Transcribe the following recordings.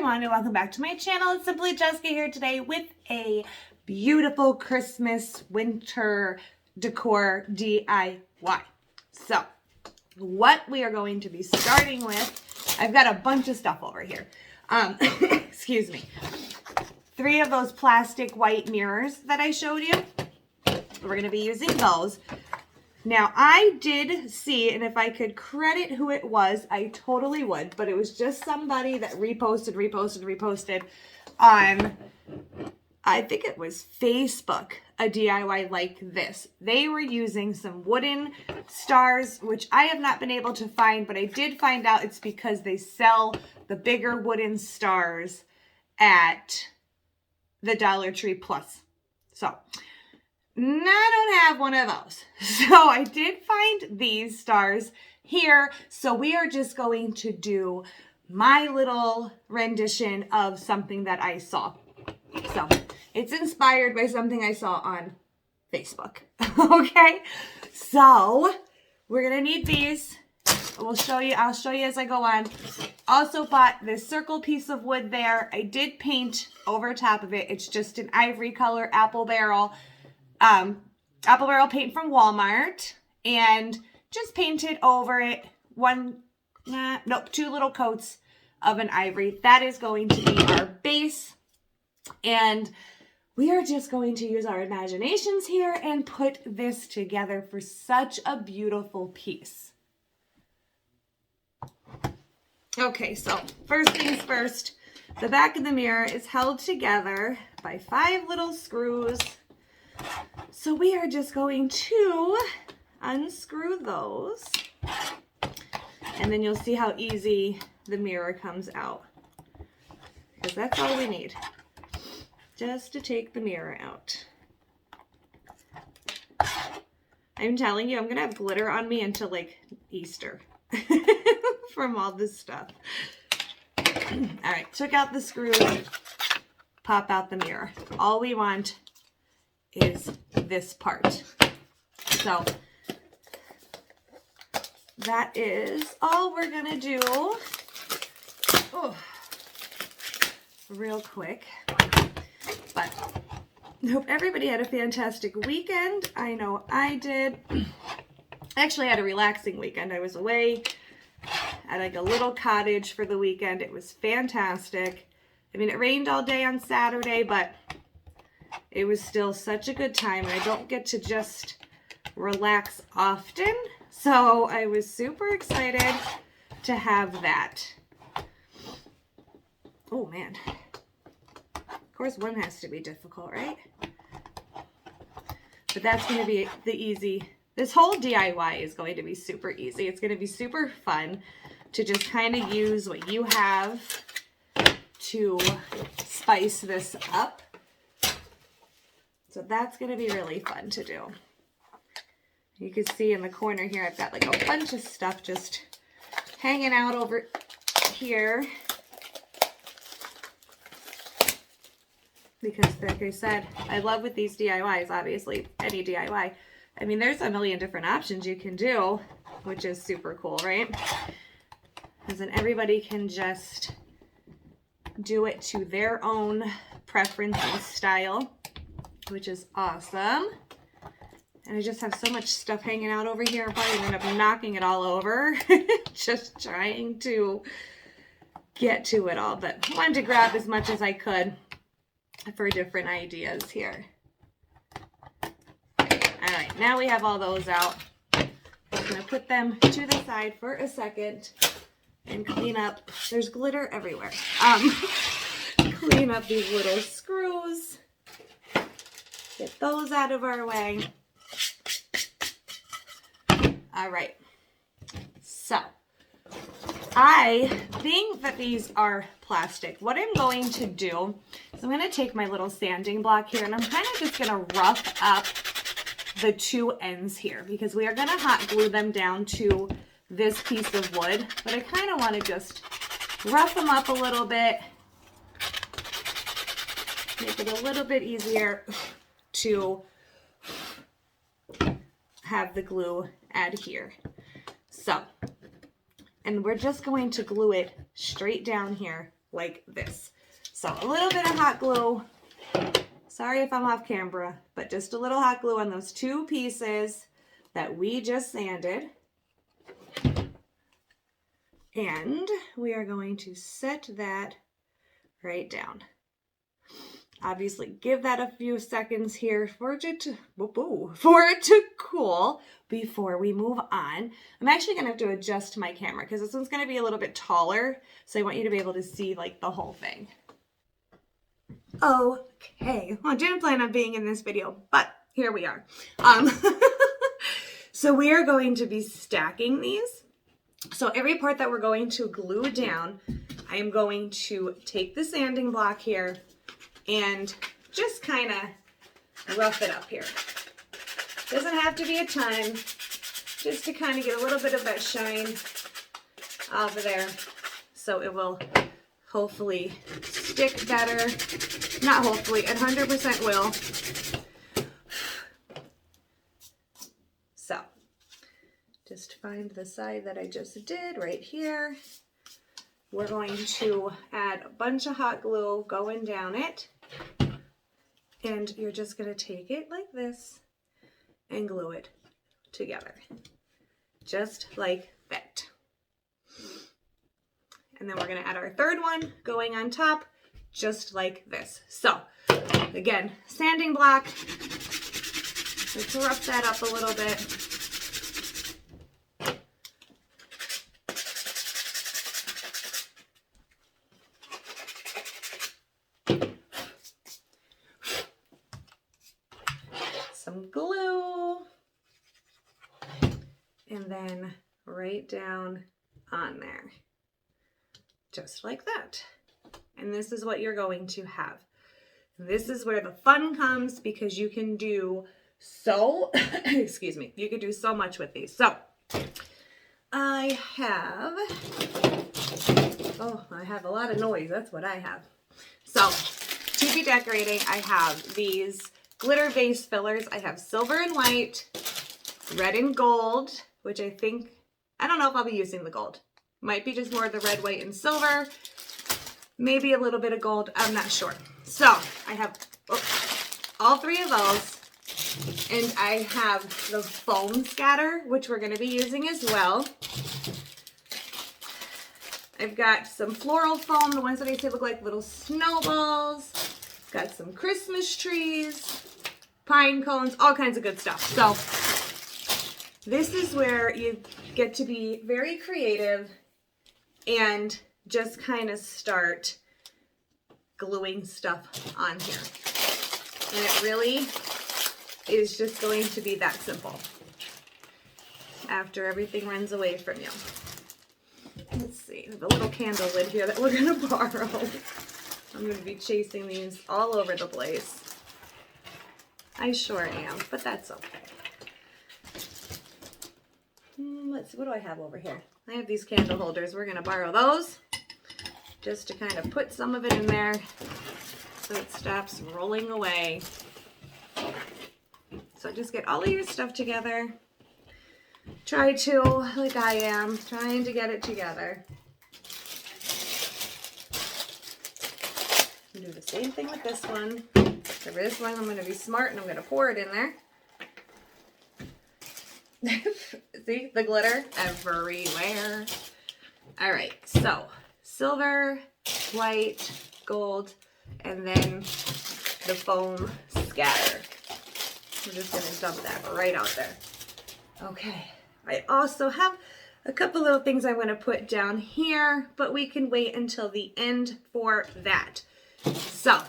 everyone, and welcome back to my channel. It's Simply Jessica here today with a beautiful Christmas winter decor DIY. So what we are going to be starting with, I've got a bunch of stuff over here. Excuse me. 3 of those plastic white mirrors that I showed you. We're going to be using those. Now, I did see, and if I could credit who it was, I totally would, but it was just somebody that reposted on, I think it was Facebook, a DIY like this. They were using some wooden stars, which I have not been able to find, but I did find out it's because they sell the bigger wooden stars at the Dollar Tree Plus. So I don't have one of those. So I did find these stars here. So we are just going to do my little rendition of something that I saw. So it's inspired by something I saw on Facebook. Okay. So we're going to need these. I'll show you as I go on. Also bought this circle piece of wood there. I did paint over top of it. It's just an ivory color apple barrel paint from Walmart, and just painted over it 2 little coats of an ivory. That is going to be our base, and we are just going to use our imaginations here and put this together for such a beautiful piece. Okay, so first things first, the back of the mirror is held together by 5 little screws. So we are just going to unscrew those, and then you'll see how easy the mirror comes out, because that's all we need, just to take the mirror out. I'm telling you, I'm gonna have glitter on me until like Easter from all this stuff. All right, took out the screws, pop out the mirror. All we want is this part. So that is all we're gonna do. Oh, real quick. But I hope everybody had a fantastic weekend. I know I did. I actually had a relaxing weekend. I was away at like a little cottage for the weekend. It was fantastic. I mean, it rained all day on Saturday, but it was still such a good time. I don't get to just relax often, so I was super excited to have that. Oh man. Of course, one has to be difficult, right? But that's going to be the easy. This whole DIY is going to be super easy. It's going to be super fun to just kind of use what you have to spice this up. So that's going to be really fun to do. You can see in the corner here, I've got like a bunch of stuff just hanging out over here. Because like I said, I love with these DIYs, obviously, any DIY. I mean, there's a million different options you can do, which is super cool, right? Because then everybody can just do it to their own preference and style, which is awesome. And I just have so much stuff hanging out over here. I'm probably going to end up knocking it all over. Just trying to get to it all. But I wanted to grab as much as I could for different ideas here. Alright, now we have all those out. I'm going to put them to the side for a second and clean up. There's glitter everywhere. Clean up these little screws. Get those out of our way. All right. So, I think that these are plastic. What I'm going to do is I'm going to take my little sanding block here, and I'm kind of just going to rough up the 2 ends here, because we are going to hot glue them down to this piece of wood. But I kind of want to just rough them up a little bit, make it a little bit easier to have the glue adhere. So, and we're just going to glue it straight down here like this. So a little bit of hot glue. Sorry if I'm off camera, but just a little hot glue on those two pieces that we just sanded. And we are going to set that right down. Obviously, give that a few seconds here for it to cool before we move on. I'm actually going to have to adjust my camera because this one's going to be a little bit taller. So I want you to be able to see like the whole thing. Okay, well, I didn't plan on being in this video, but here we are. So we are going to be stacking these. So every part that we're going to glue down, I am going to take the sanding block here and just kind of rough it up here. Doesn't have to be a ton, just to kind of get a little bit of that shine off of there, so it will hopefully stick better. Not hopefully, 100% will. So, just find the side that I just did right here. We're going to add a bunch of hot glue going down it. And you're just going to take it like this and glue it together. Just like that. And then we're going to add our third one going on top, just like this. So, again, sanding block. Let's rough that up a little bit. Some glue. And then right down on there. Just like that. And this is what you're going to have. This is where the fun comes because you can do so, excuse me, you can do so much with these. So I have a lot of noise. That's what I have. So to be decorating, I have these glitter vase fillers. I have silver and white, red and gold, which I don't know if I'll be using the gold. Might be just more of the red, white, and silver. Maybe a little bit of gold. I'm not sure. So I have all three of those. And I have the foam scatter, which we're going to be using as well. I've got some floral foam, the ones that I say look like little snowballs. Got some Christmas trees, pine cones, all kinds of good stuff. So this is where you get to be very creative and just kind of start gluing stuff on here. And it really is just going to be that simple after everything runs away from you. Let's see, the little candle lid here that we're going to borrow. I'm going to be chasing these all over the place. I sure am, but that's okay. Let's see, what do I have over here? I have these candle holders. We're going to borrow those just to kind of put some of it in there so it stops rolling away. So just get all of your stuff together. Try to, like I am, trying to get it together. Do the same thing with this one. There is one. I'm going to be smart and I'm going to pour it in there. See the glitter everywhere. All right, so silver, white, gold, and then the foam scatter. I'm just going to dump that right out there. Okay, I also have a couple little things I'm going to put down here, but we can wait until the end for that. So,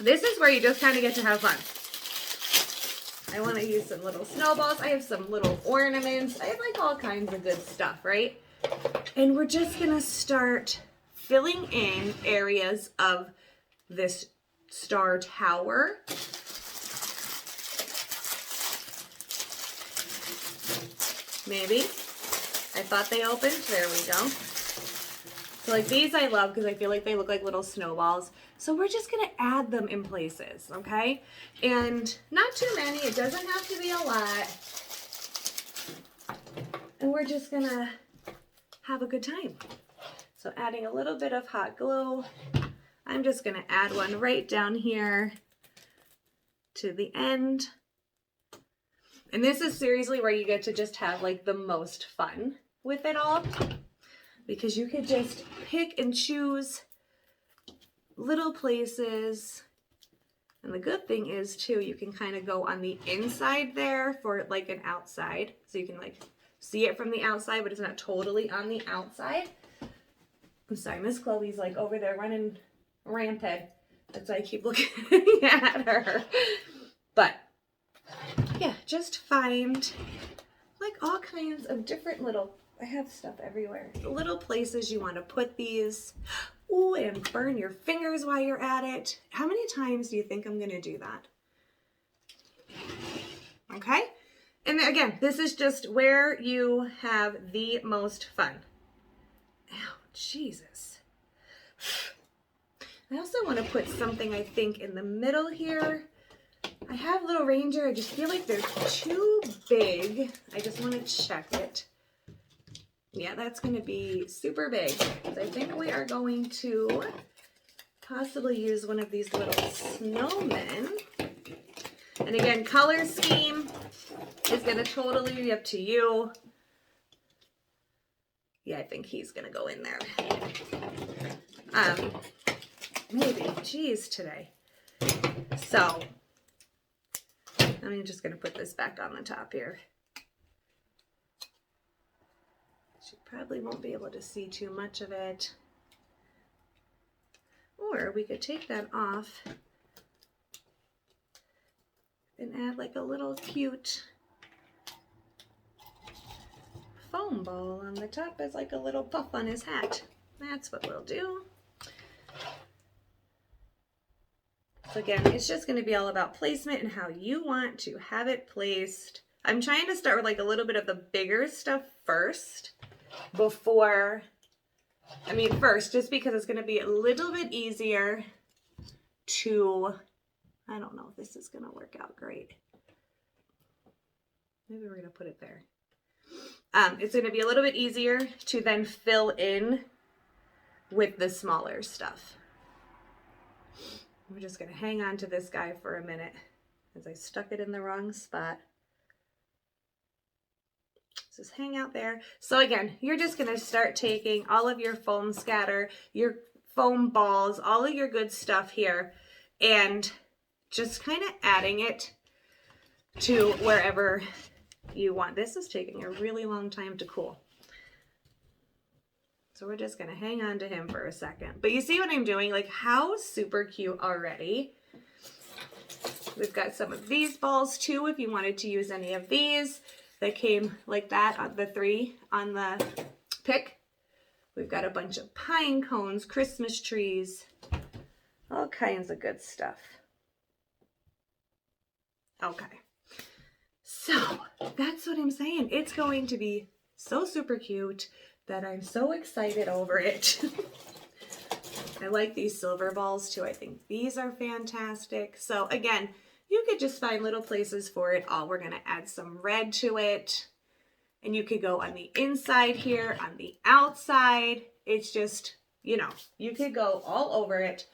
this is where you just kind of get to have fun. I want to use some little snowballs. I have some little ornaments. I have like all kinds of good stuff, right? And we're just going to start filling in areas of this star tower. Maybe. I thought they opened. There we go. So like these I love because I feel like they look like little snowballs. So we're just going to add them in places, okay? And not too many. It doesn't have to be a lot. And we're just going to have a good time. So adding a little bit of hot glue. I'm just going to add one right down here to the end. And this is seriously where you get to just have like the most fun with it all, because you could just pick and choose little places. And the good thing is too, you can kind of go on the inside there for like an outside. So you can like see it from the outside, but it's not totally on the outside. I'm sorry, Miss Chloe's like over there running rampant. That's why I keep looking at her. But yeah, just find like all kinds of different little, I have stuff everywhere, little places you want to put these. Ooh, and burn your fingers while you're at it. How many times do you think I'm going to do that? Okay. And again, this is just where you have the most fun. Ow, Jesus. I also want to put something, I think, in the middle here. I have little reindeer. I just feel like they're too big. I just want to check it. Yeah, that's going to be super big. So I think we are going to possibly use one of these little snowmen. And again, color scheme is going to totally be up to you. Yeah, I think he's going to go in there. Maybe. Geez, today. So I'm just going to put this back on the top here. She probably won't be able to see too much of it. Or we could take that off and add like a little cute foam ball on the top as like a little puff on his hat. That's what we'll do. So again, it's just going to be all about placement and how you want to have it placed. I'm trying to start with like a little bit of the bigger stuff first before, first, just because it's going to be a little bit easier to, I don't know if this is going to work out great. Maybe we're going to put it there. It's going to be a little bit easier to then fill in with the smaller stuff. We're just going to hang on to this guy for a minute as I stuck it in the wrong spot. Just hang out there. So again, you're just going to start taking all of your foam scatter, your foam balls, all of your good stuff here, and just kind of adding it to wherever you want. This is taking a really long time to cool. So we're just going to hang on to him for a second. But you see what I'm doing? Like, how super cute already. We've got some of these balls too, if you wanted to use any of these. That came like that on the 3 on the pick. We've got a bunch of pine cones, Christmas trees, all kinds of good stuff. Okay, so that's what I'm saying. It's going to be so super cute that I'm so excited over it. I like these silver balls too. I think these are fantastic. So again, you could just find little places for it all. We're going to add some red to it. And you could go on the inside here, on the outside. It's just, you know, you could go all over it.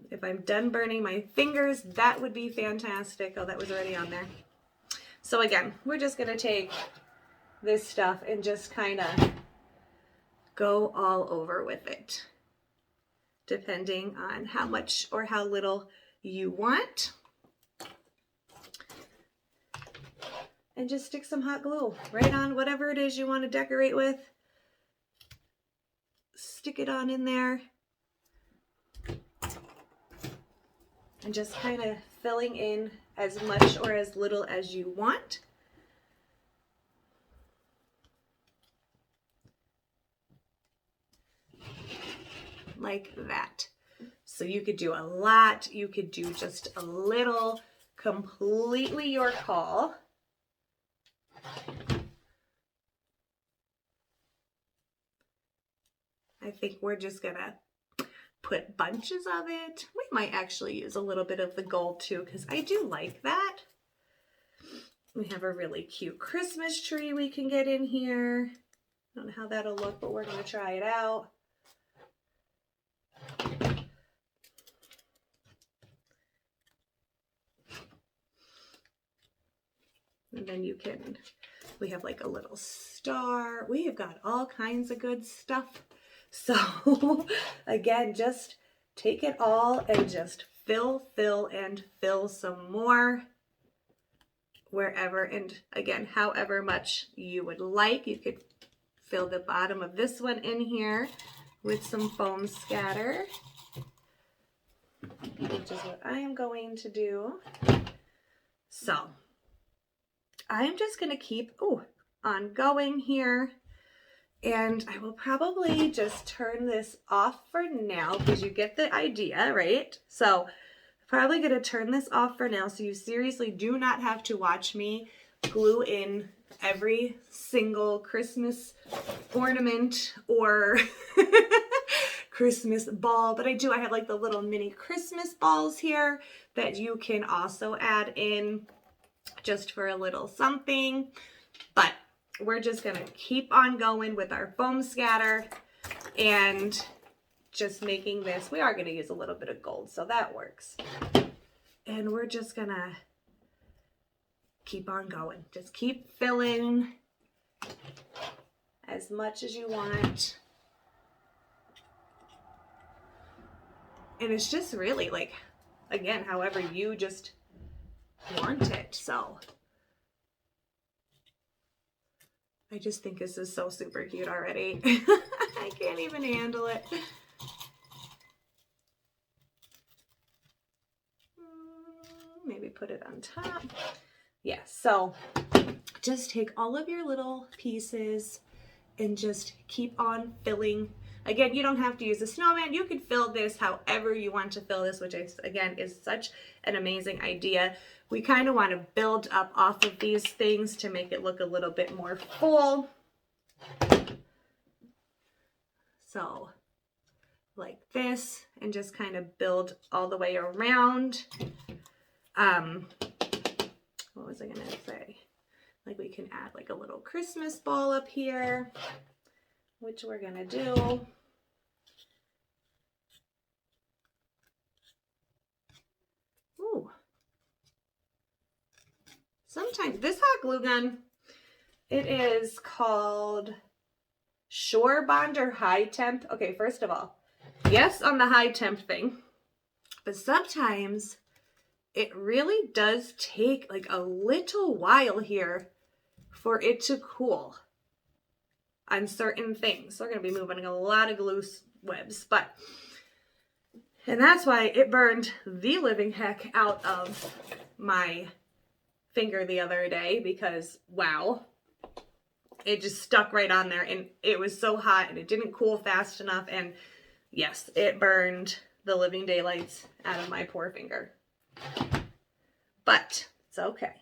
If I'm done burning my fingers, that would be fantastic. Oh, that was already on there. So again, we're just going to take this stuff and just kind of go all over with it, depending on how much or how little you want. And just stick some hot glue right on whatever it is you want to decorate with. Stick it on in there. And just kind of filling in as much or as little as you want. Like that. So you could do a lot, you could do just a little, completely your call. I think we're just gonna put bunches of it. We might actually use a little bit of the gold too, because I do like that. We have a really cute Christmas tree we can get in here. I don't know how that'll look, but we're gonna try it out. then we have like a little star. We have got all kinds of good stuff. So again, just take it all and just fill, and fill some more wherever. And again, however much you would like, you could fill the bottom of this one in here with some foam scatter, which is what I am going to do. So I'm just going to keep on going here. And I will probably just turn this off for now because you get the idea, right? So probably going to turn this off for now so you seriously do not have to watch me glue in every single Christmas ornament or Christmas ball. But I have like the little mini Christmas balls here that you can also add in just for a little something. But we're just going to keep on going with our foam scatter and just making this. We are going to use a little bit of gold, so that works. And we're just going to keep on going. Just keep filling as much as you want. And it's just really like, again, however you just want it. So I just think this is so super cute already. I can't even handle it. Maybe put it on top. Yeah, so just take all of your little pieces and just keep on filling. Again, you don't have to use a snowman. You could fill this however you want to fill this, which again is such an amazing idea. We kind of want to build up off of these things to make it look a little bit more full. So like this, and just kind of build all the way around. What was I going to say? Like we can add like a little Christmas ball up here, which we're going to do. Ooh. Sometimes this hot glue gun, it is called Shore Bonder High Temp. Okay, first of all, yes on the high temp thing, but sometimes it really does take like a little while here for it to cool on certain things. We're going to be moving a lot of glue webs, and that's why it burned the living heck out of my finger the other day, because wow, it just stuck right on there and it was so hot and it didn't cool fast enough, and yes, it burned the living daylights out of my poor finger. But it's okay.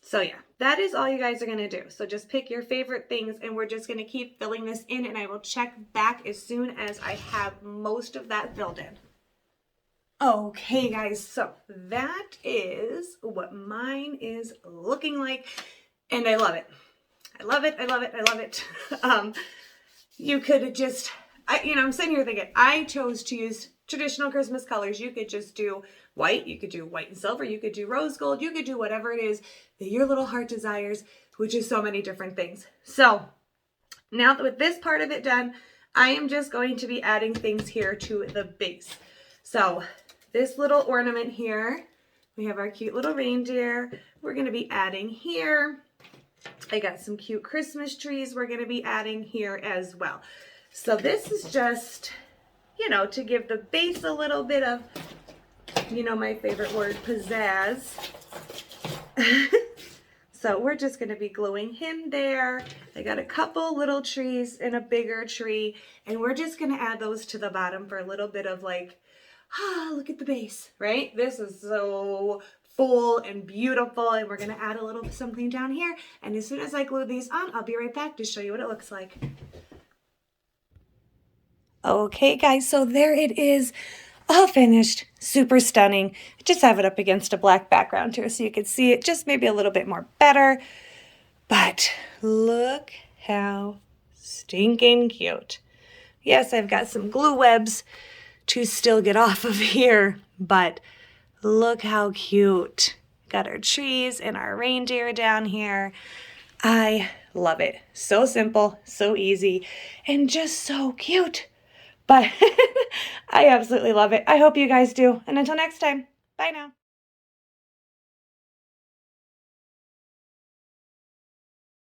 So yeah, that is all you guys are going to do. So just pick your favorite things and we're just going to keep filling this in, and I will check back as soon as I have most of that filled in. Okay guys, so that is what mine is looking like, and I love it. I love it, I love it, I love it. You could just, I'm sitting here thinking, I chose to use traditional Christmas colors. You could just do white, you could do white and silver, you could do rose gold, you could do whatever it is that your little heart desires, which is so many different things. So now that with this part of it done, I am just going to be adding things here to the base. So this little ornament here, we have our cute little reindeer. We're going to be adding here. I got some cute Christmas trees we're going to be adding here as well. So this is just, to give the base a little bit of, my favorite word, pizzazz. So we're just going to be gluing him there. I got a couple little trees and a bigger tree, and we're just going to add those to the bottom for a little bit of like, look at the base, right? This is so full and beautiful, and we're going to add a little something down here, and as soon as I glue these on, I'll be right back to show you what it looks like. Okay guys, so there it is, all finished, super stunning. I just have it up against a black background here so you can see it just maybe a little bit more better, but look how stinking cute. Yes, I've got some glue webs to still get off of here, but look how cute. Got our trees and our reindeer down here. I love it. So simple, so easy, and just so cute. But I absolutely love it. I hope you guys do. And until next time, bye now.